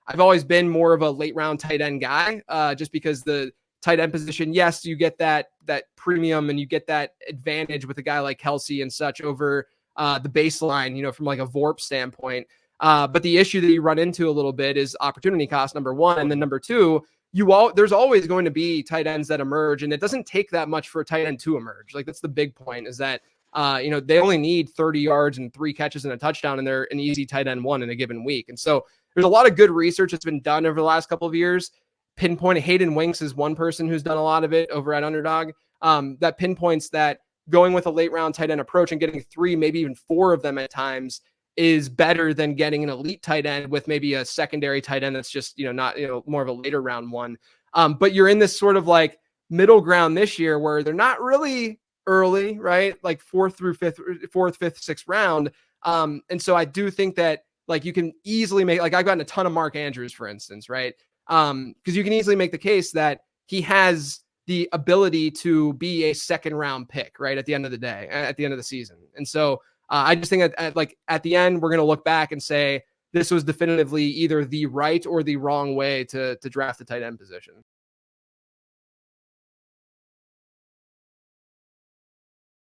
I've always been more of a late round tight end guy, just because the tight end position, yes, you get that premium and you get that advantage with a guy like Kelsey and such over the baseline, from like a VORP standpoint. But the issue that you run into a little bit is opportunity cost, number one. And then number two, there's always going to be tight ends that emerge, and it doesn't take that much for a tight end to emerge. Like, that's the big point, is that, they only need 30 yards and 3 catches and a touchdown, and they're an easy tight end one in a given week. And so there's a lot of good research that's been done over the last couple of years. Pinpoint Hayden Winks is one person who's done a lot of it over at Underdog, that pinpoints that going with a late round tight end approach and getting 3, maybe even 4 of them at times is better than getting an elite tight end with maybe a secondary tight end that's just, not, more of a later round one. But you're in this sort of like middle ground this year where they're not really early, right? Like 4th, 5th, 6th round. And so I do think that, like, you can easily make, like, I've gotten a ton of Mark Andrews, for instance, right? Because you can easily make the case that he has the ability to be a 2nd round pick, right? At the end of the day, at the end of the season. And so I just think at the end, we're going to look back and say, this was definitively either the right or the wrong way to draft the tight end position.